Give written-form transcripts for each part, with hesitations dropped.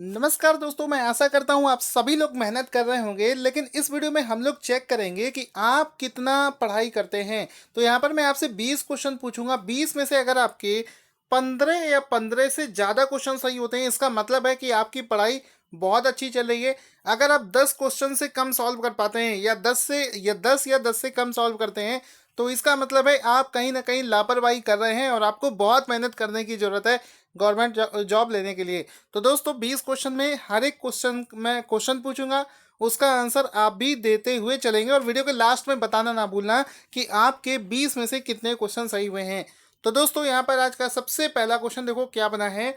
नमस्कार दोस्तों, मैं आशा करता हूँ आप सभी लोग मेहनत कर रहे होंगे। लेकिन इस वीडियो में हम लोग चेक करेंगे कि आप कितना पढ़ाई करते हैं। तो यहाँ पर मैं आपसे 20 क्वेश्चन पूछूंगा। 20 में से अगर आपके 15 या 15 से ज़्यादा क्वेश्चन सही होते हैं, इसका मतलब है कि आपकी पढ़ाई बहुत अच्छी चल रही है। अगर आप 10 क्वेश्चन से कम सॉल्व कर पाते हैं या 10 से कम सॉल्व करते हैं, तो इसका मतलब है आप कहीं ना कहीं लापरवाही कर रहे हैं और आपको बहुत मेहनत करने की ज़रूरत है गवर्नमेंट जॉब लेने के लिए। तो दोस्तों, 20 क्वेश्चन में हर एक क्वेश्चन मैं क्वेश्चन पूछूंगा, उसका आंसर आप भी देते हुए चलेंगे और वीडियो के लास्ट में बताना ना भूलना कि आपके 20 में से कितने क्वेश्चन सही हुए हैं। तो दोस्तों, यहाँ पर आज का सबसे पहला क्वेश्चन देखो क्या बना है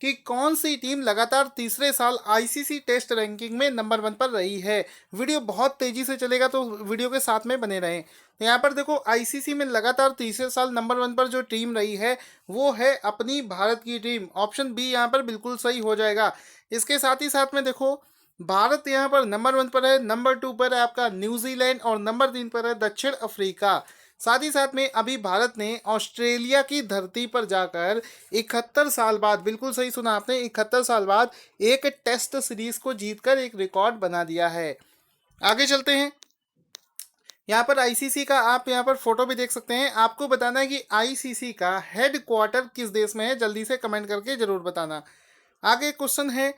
कि कौन सी टीम लगातार तीसरे साल आईसीसी टेस्ट रैंकिंग में नंबर 1 पर रही है। वीडियो बहुत तेजी से चलेगा तो वीडियो के साथ में बने रहें। तो यहाँ पर देखो, आईसीसी में लगातार तीसरे साल नंबर 1 पर जो टीम रही है वो है अपनी भारत की टीम। ऑप्शन बी यहाँ पर बिल्कुल सही हो जाएगा। इसके साथ ही साथ में देखो, भारत यहाँ पर नंबर 1 पर है, नंबर 2 पर है आपका न्यूजीलैंड और नंबर 3 पर है दक्षिण अफ्रीका। साथ ही साथ में अभी भारत ने ऑस्ट्रेलिया की धरती पर जाकर 71 साल बाद, बिल्कुल सही सुना आपने, 71 साल बाद एक टेस्ट सीरीज को जीतकर एक रिकॉर्ड बना दिया है। आगे चलते हैं। यहाँ पर आईसीसी का आप यहाँ पर फोटो भी देख सकते हैं। आपको बताना है कि आईसीसी का हेड क्वार्टर किस देश में है, जल्दी से कमेंट करके जरूर बताना। आगे क्वेश्चन है,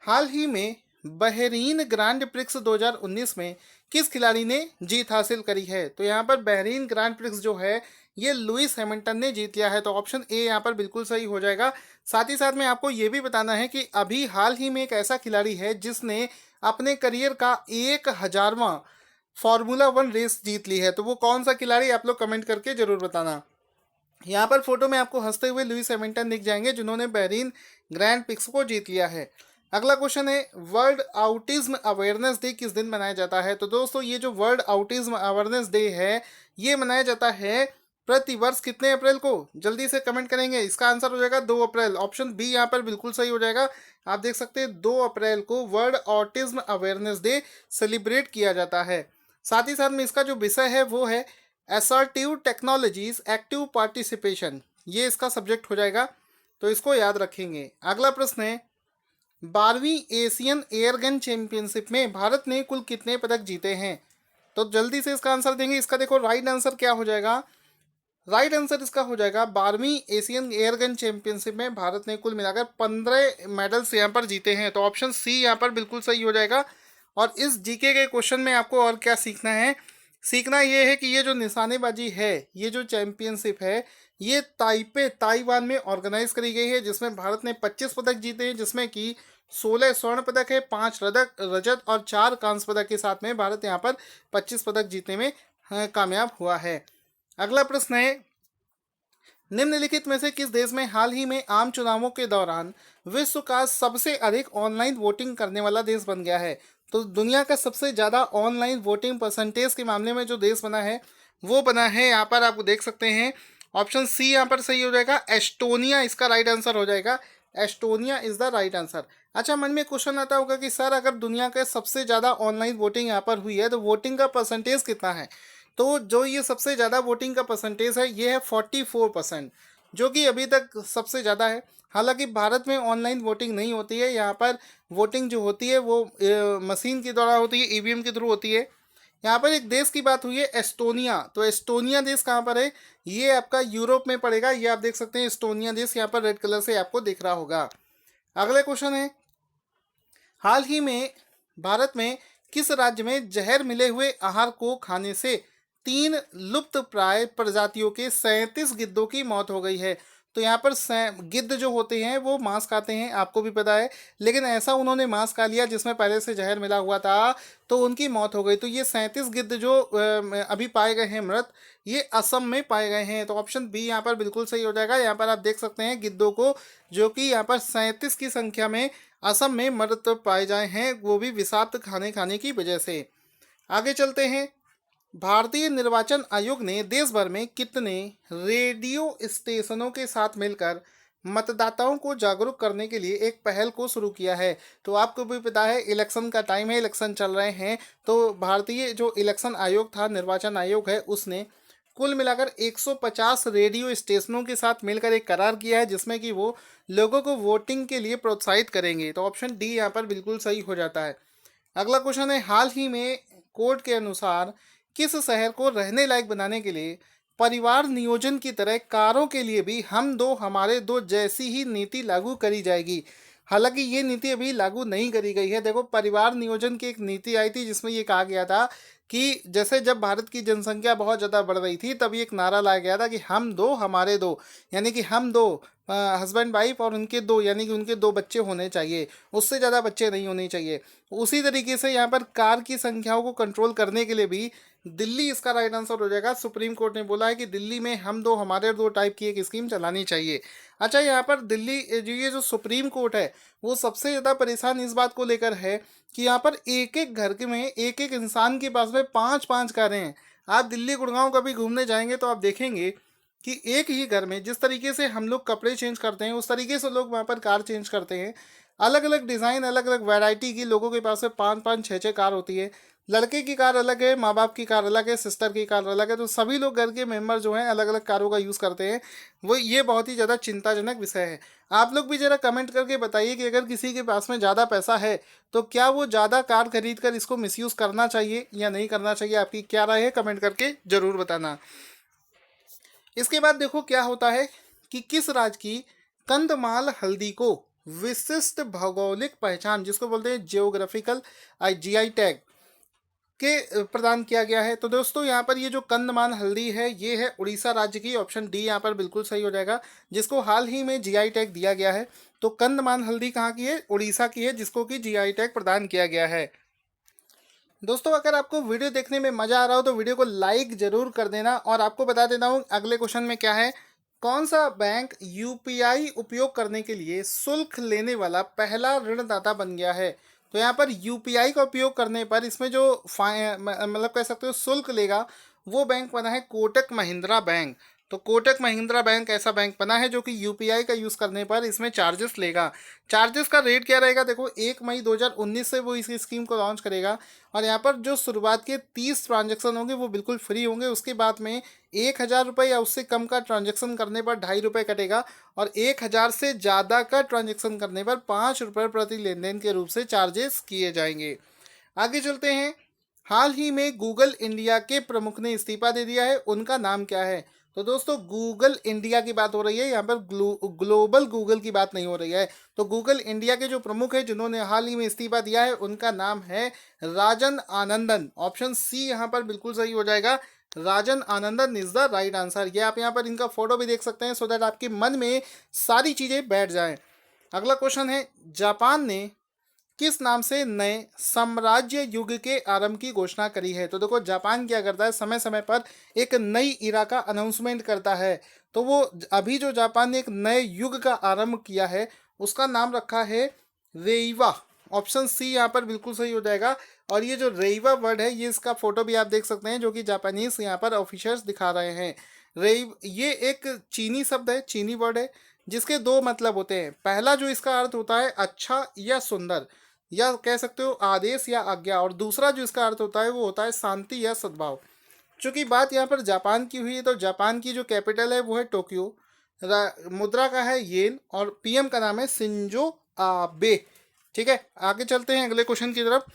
हाल ही में बहरीन ग्रांड प्रिक्स 2019 में किस खिलाड़ी ने जीत हासिल करी है। तो यहाँ पर बहरीन ग्रांड प्रिक्स जो है ये लुइस हैमिल्टन ने जीत लिया है। तो ऑप्शन ए यहाँ पर बिल्कुल सही हो जाएगा। साथ ही साथ में आपको ये भी बताना है कि अभी हाल ही में एक ऐसा खिलाड़ी है जिसने अपने करियर का 1000वां फार्मूला 1 रेस जीत ली है। तो वो कौन सा खिलाड़ी, आप लोग कमेंट करके जरूर बताना। यहाँ पर फोटो में आपको हंसते हुए लुइस हैमिल्टन दिख जाएंगे जिन्होंने बहरीन ग्रैंड प्रिक्स को जीत लिया है। अगला क्वेश्चन है, वर्ल्ड आउटिज्म अवेयरनेस डे किस दिन मनाया जाता है। तो दोस्तों, ये जो वर्ल्ड आउटिज्म अवेयरनेस डे है ये मनाया जाता है प्रतिवर्ष कितने अप्रैल को, जल्दी से कमेंट करेंगे। इसका आंसर हो जाएगा 2 अप्रैल। ऑप्शन बी यहाँ पर बिल्कुल सही हो जाएगा। आप देख सकते हैं 2 अप्रैल को world autism awareness day celebrate किया जाता है। साथ ही साथ में इसका जो विषय है वो है असर्टिव टेक्नोलॉजीज एक्टिव पार्टिसिपेशन, ये इसका सब्जेक्ट हो जाएगा। तो इसको याद रखेंगे। अगला प्रश्न है, 12वीं एशियन एयरगन चैंपियनशिप में भारत ने कुल कितने पदक जीते हैं। तो जल्दी से इसका आंसर देंगे। इसका देखो राइट आंसर क्या हो जाएगा। राइट आंसर इसका हो जाएगा 12वीं एशियन एयरगन चैंपियनशिप में भारत ने कुल मिलाकर 15 मेडल्स यहाँ पर जीते हैं। तो ऑप्शन सी यहाँ पर बिल्कुल सही हो जाएगा। और इस जीके के क्वेश्चन में आपको और क्या सीखना है, सीखना ये है कि ये जो निशानेबाजी है, ये जो चैंपियनशिप है, ये ताइवान में ऑर्गेनाइज करी गई है, जिसमें भारत ने 25 पदक जीते हैं, जिसमें कि 16 स्वर्ण पदक है, 5 रजत और 4 कांस्य पदक के साथ में भारत यहाँ पर 25 पदक जीतने में कामयाब हुआ है। अगला प्रश्न है, निम्नलिखित में से किस देश में हाल ही में आम चुनावों के दौरान विश्व का सबसे अधिक ऑनलाइन वोटिंग करने वाला देश बन गया है। तो दुनिया का सबसे ज़्यादा ऑनलाइन वोटिंग परसेंटेज के मामले में जो देश बना है वो बना है, यहाँ पर आप देख सकते हैं, ऑप्शन सी यहाँ पर सही हो जाएगा, एस्टोनिया इसका राइट आंसर हो जाएगा। Estonia is the right answer. अच्छा, मन में क्वेश्चन आता होगा कि सर अगर दुनिया के सबसे ज़्यादा ऑनलाइन वोटिंग यहाँ पर हुई है तो वोटिंग का परसेंटेज कितना है। तो जो ये सबसे ज़्यादा वोटिंग का परसेंटेज है ये है 44%, जो कि अभी तक सबसे ज़्यादा है। हालांकि भारत में ऑनलाइन वोटिंग नहीं होती है। यहाँ पर वोटिंग जो होती है वो मशीन के द्वारा होती है, ईवीएम के थ्रू होती है। यहाँ पर एक देश की बात हुई है एस्टोनिया। तो एस्टोनिया देश कहाँ पर है, ये आपका यूरोप में पड़ेगा। ये आप देख सकते हैं एस्टोनिया देश यहाँ पर रेड कलर से आपको दिख रहा होगा। अगले क्वेश्चन है, हाल ही में भारत में किस राज्य में जहर मिले हुए आहार को खाने से 3 लुप्त प्राय प्रजातियों के 37 गिद्धों की मौत हो गई है। तो यहाँ पर गिद्ध जो होते हैं वो मांस खाते हैं, आपको भी पता है, लेकिन ऐसा उन्होंने मांस खा लिया जिसमें पहले से जहर मिला हुआ था तो उनकी मौत हो गई। तो ये 37 गिद्ध जो अभी पाए गए हैं मृत, ये असम में पाए गए हैं। तो ऑप्शन बी यहाँ पर बिल्कुल सही हो जाएगा। यहाँ पर आप देख सकते हैं गिद्धों को, जो कि यहाँ पर 37 की संख्या में असम में मृत पाए जाए हैं, वो भी विषाक्त खाने की वजह से। आगे चलते हैं, भारतीय निर्वाचन आयोग ने देश भर में कितने रेडियो स्टेशनों के साथ मिलकर मतदाताओं को जागरूक करने के लिए एक पहल को शुरू किया है। तो आपको भी पता है इलेक्शन का टाइम है, इलेक्शन चल रहे हैं, तो भारतीय जो इलेक्शन आयोग था, निर्वाचन आयोग है, उसने कुल मिलाकर 150 रेडियो स्टेशनों के साथ मिलकर एक करार किया है जिसमें कि वो लोगों को वोटिंग के लिए प्रोत्साहित करेंगे। तो ऑप्शन डी यहाँ पर बिल्कुल सही हो जाता है। अगला क्वेश्चन है, हाल ही में कोर्ट के अनुसार किस शहर को रहने लायक बनाने के लिए परिवार नियोजन की तरह कारों के लिए भी हम दो हमारे दो जैसी ही नीति लागू करी जाएगी। हालांकि ये नीति अभी लागू नहीं करी गई है। देखो, परिवार नियोजन की एक नीति आई थी जिसमें ये कहा गया था कि जैसे जब भारत की जनसंख्या बहुत ज़्यादा बढ़ रही थी तब एक नारा लाया गया था कि हम दो हमारे दो, यानी कि हम दो हस्बैंड वाइफ और उनके दो, यानी कि उनके दो बच्चे होने चाहिए, उससे ज़्यादा बच्चे नहीं होने चाहिए। उसी तरीके से यहाँ पर कार की संख्याओं को कंट्रोल करने के लिए भी दिल्ली इसका राइट आंसर हो जाएगा। सुप्रीम कोर्ट ने बोला है कि दिल्ली में हम दो हमारे दो टाइप की एक स्कीम चलानी चाहिए। अच्छा, यहाँ पर दिल्ली ये जो सुप्रीम कोर्ट है वो सबसे ज़्यादा परेशान इस बात को लेकर है कि यहाँ पर एक एक घर के में एक एक इंसान के पास में पांच पांच कारें हैं। आप दिल्ली गुड़गांव कभी घूमने जाएंगे तो आप देखेंगे कि एक ही घर में जिस तरीके से हम लोग कपड़े चेंज करते हैं उस तरीके से लोग वहाँ पर कार चेंज करते हैं। अलग अलग डिज़ाइन, अलग अलग वैरायटी की लोगों के पास में पाँच पाँच छः छः कार होती है। लड़के की कार अलग है, माँ बाप की कार अलग है, सिस्टर की कार अलग है, तो सभी लोग घर के मेंबर जो हैं अलग अलग कारों का यूज़ करते हैं। वो ये बहुत ही ज़्यादा चिंताजनक विषय है। आप लोग भी ज़रा कमेंट करके बताइए कि अगर किसी के पास में ज़्यादा पैसा है तो क्या वो ज़्यादा कार खरीद कर इसको मिसयूज़ करना चाहिए या नहीं करना चाहिए। आपकी क्या राय है, कमेंट करके ज़रूर बताना। इसके बाद देखो क्या होता है कि किस राज्य की कंदमाल हल्दी को विशिष्ट भौगोलिक पहचान, जिसको बोलते हैं जियोग्राफिकल जीआई टैग, के प्रदान किया गया है। तो दोस्तों यहाँ पर ये जो कंदमान हल्दी है ये है उड़ीसा राज्य की। ऑप्शन डी यहाँ पर बिल्कुल सही हो जाएगा, जिसको हाल ही में जीआई टैग दिया गया है। तो कंदमान हल्दी कहाँ की है? उड़ीसा की है, जिसको कि जीआई टैग प्रदान किया गया है। दोस्तों, अगर आपको वीडियो देखने में मजा आ रहा हो तो वीडियो को लाइक जरूर कर देना। और आपको बता देता हूँ अगले क्वेश्चन में क्या है, कौन सा बैंक यूपीआई उपयोग करने के लिए शुल्क लेने वाला पहला ऋणदाता बन गया है। तो यहाँ पर यूपीआई का उपयोग करने पर इसमें जो मतलब कह सकते हो शुल्क लेगा, वो बैंक बना है कोटक महिंद्रा बैंक। तो कोटक महिंद्रा बैंक ऐसा बैंक बना है जो कि यूपीआई का यूज़ करने पर इसमें चार्जेस लेगा। चार्जेस का रेट क्या रहेगा? देखो, 1 मई 2019 से वो इस स्कीम को लॉन्च करेगा। और यहाँ पर जो शुरुआत के 30 ट्रांजेक्शन होंगे वो बिल्कुल फ्री होंगे। उसके बाद में 1,000 रुपये या उससे कम का ट्रांजेक्शन करने पर 2.5 रुपये कटेगा। और 1,000 से ज़्यादा का ट्रांजेक्शन करने पर 5 रुपये प्रति लेन देन के रूप से चार्जेस किए जाएंगे। आगे चलते हैं। हाल ही में गूगल इंडिया के प्रमुख ने इस्तीफा दे दिया है, उनका नाम क्या है? तो दोस्तों, गूगल इंडिया की बात हो रही है, यहाँ पर ग्लोबल गूगल की बात नहीं हो रही है। तो गूगल इंडिया के जो प्रमुख है जिन्होंने हाल ही में इस्तीफा दिया है उनका नाम है राजन आनंदन। ऑप्शन सी यहाँ पर बिल्कुल सही हो जाएगा। Rajan Anandan is the right answer. ये आप यहाँ पर इनका फोटो भी देख सकते हैं सो दैट आपके मन में सारी चीज़ें बैठ जाएं। अगला क्वेश्चन है, जापान ने किस नाम से नए साम्राज्य युग के आरंभ की घोषणा करी है? तो देखो, जापान क्या करता है, समय समय पर एक नई इरा का अनाउंसमेंट करता है। तो वो अभी जो जापान ने एक नए युग का आरंभ किया है उसका नाम रखा है रेइवा। ऑप्शन सी यहाँ पर बिल्कुल सही हो जाएगा। और ये जो रेइवा वर्ड है ये इसका फोटो भी आप देख सकते हैं जो कि जापानीज यहाँ पर ऑफिशियल्स दिखा रहे हैं। रेइव ये एक चीनी शब्द है, चीनी वर्ड है, जिसके दो मतलब होते हैं। पहला जो इसका अर्थ होता है अच्छा या सुंदर, या कह सकते हो आदेश या आज्ञा। और दूसरा जो इसका अर्थ होता है वो होता है शांति या सद्भाव। चूंकि बात यहाँ पर जापान की हुई है तो जापान की जो कैपिटल है वो है टोक्यो। मुद्रा का है येन और पीएम का नाम है शिंजो आबे। ठीक है, आगे चलते हैं अगले क्वेश्चन की तरफ।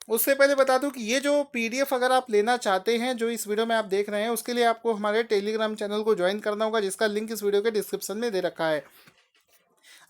उससे पहले बता दूं कि ये जो पीडीएफ अगर आप लेना चाहते हैं जो इस वीडियो में आप देख रहे हैं, उसके लिए आपको हमारे टेलीग्राम चैनल को ज्वाइन करना होगा, जिसका लिंक इस वीडियो के डिस्क्रिप्शन में दे रखा है।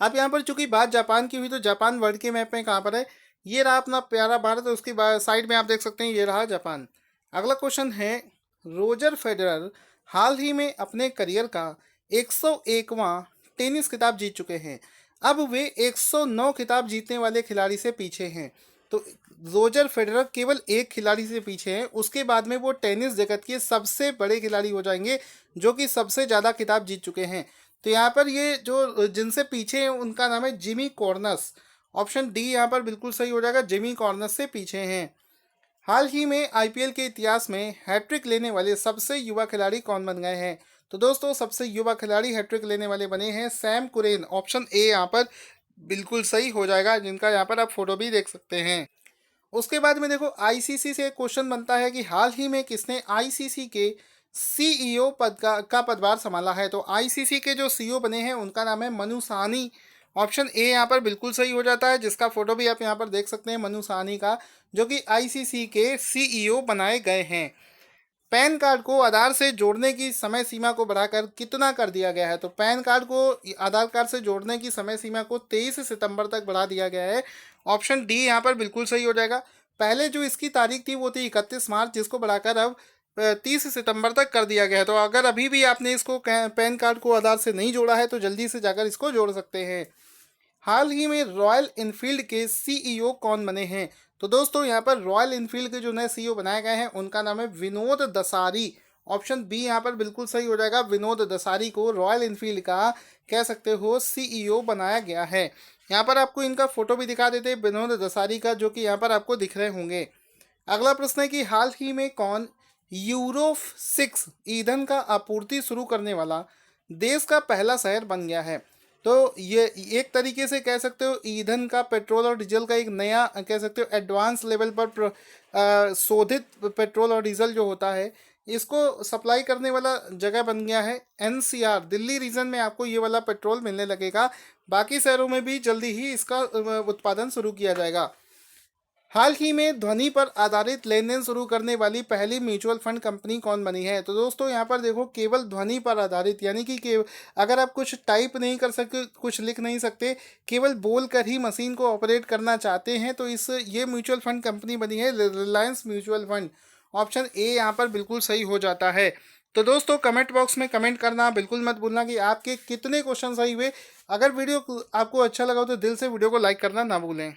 अब यहाँ पर चूंकि बात जापान की हुई तो जापान वर्ल्ड के मैप में कहाँ पर है? ये रहा अपना प्यारा भारत, उसकी साइड में आप देख सकते हैं ये रहा जापान। अगला क्वेश्चन है, रोजर फेडरर हाल ही में अपने करियर का 101वां टेनिस खिताब जीत चुके हैं। अब वे 109 खिताब जीतने वाले खिलाड़ी से पीछे हैं। तो रोजर फेडरर केवल एक खिलाड़ी से पीछे हैं, उसके बाद में वो टेनिस जगत के सबसे बड़े खिलाड़ी हो जाएंगे जो कि सबसे ज़्यादा खिताब जीत चुके हैं। तो यहाँ पर ये जो जिनसे पीछे हैं उनका नाम है जिमी कॉर्नस। ऑप्शन डी यहाँ पर बिल्कुल सही हो जाएगा, जिमी कॉर्नस से पीछे हैं। हाल ही में आईपीएल के इतिहास में हैट्रिक लेने वाले सबसे युवा खिलाड़ी कौन बन गए हैं? तो दोस्तों, सबसे युवा खिलाड़ी हैट्रिक लेने वाले बने हैं सैम कुरेन। ऑप्शन ए यहाँ पर बिल्कुल सही हो जाएगा, जिनका यहाँ पर आप फोटो भी देख सकते हैं। उसके बाद में देखो, आईसीसी से एक क्वेश्चन बनता है कि हाल ही में किसने आईसीसी के सीईओ पद का पदभार संभाला है? तो आईसीसी के जो सीईओ बने हैं उनका नाम है मनु साहनी। ऑप्शन ए यहाँ पर बिल्कुल सही हो जाता है, जिसका फोटो भी आप यहाँ पर देख सकते हैं मनु साहनी का, जो कि आईसीसी के सीईओ बनाए गए हैं। पैन कार्ड को आधार से जोड़ने की समय सीमा को बढ़ाकर कितना कर दिया गया है? तो पैन कार्ड को आधार कार्ड से जोड़ने की समय सीमा को 23 सितंबर तक बढ़ा दिया गया है। ऑप्शन डी यहाँ पर बिल्कुल सही हो जाएगा। पहले जो इसकी तारीख थी वो थी 31 मार्च, जिसको बढ़ाकर अब 30 सितंबर तक कर दिया गया है। तो अगर अभी भी आपने इसको पैन कार्ड को आधार से नहीं जोड़ा है तो जल्दी से जाकर इसको जोड़ सकते हैं। हाल ही में रॉयल इनफील्ड के सीईओ कौन बने हैं? तो दोस्तों यहाँ पर रॉयल इनफील्ड के जो नए सीईओ बनाए गए हैं उनका नाम है विनोद दसारी। ऑप्शन बी यहाँ पर बिल्कुल सही हो जाएगा। विनोद दसारी को रॉयल इनफील्ड का कह सकते हो सीईओ बनाया गया है। यहाँ पर आपको इनका फोटो भी दिखा देते हैं विनोद दसारी का, जो कि यहाँ पर आपको दिख रहे होंगे। अगला प्रश्न है कि हाल ही में कौन यूरो 6 ईंधन का आपूर्ति शुरू करने वाला देश का पहला शहर बन गया है? तो ये एक तरीके से कह सकते हो ईंधन का, पेट्रोल और डीजल का एक नया कह सकते हो एडवांस लेवल पर शोधित पेट्रोल और डीजल जो होता है इसको सप्लाई करने वाला जगह बन गया है एनसीआर। दिल्ली रीजन में आपको ये वाला पेट्रोल मिलने लगेगा, बाकी शहरों में भी जल्दी ही इसका उत्पादन शुरू किया जाएगा। हाल ही में ध्वनि पर आधारित लेन देन शुरू करने वाली पहली म्यूचुअल फंड कंपनी कौन बनी है? तो दोस्तों यहाँ पर देखो केवल ध्वनि पर आधारित, यानी कि अगर आप कुछ टाइप नहीं कर सकते, कुछ लिख नहीं सकते, केवल बोल कर ही मशीन को ऑपरेट करना चाहते हैं, तो ये म्यूचुअल फंड कंपनी बनी है Reliance mutual fund. Option A यहाँ पर बिल्कुल सही हो जाता है। तो दोस्तों कमेंट बॉक्स में कमेंट करना बिल्कुल मत भूलना कि आपके कितने क्वेश्चन सही हुए। अगर वीडियो आपको अच्छा लगा हो तो दिल से वीडियो को लाइक करना ना भूलें।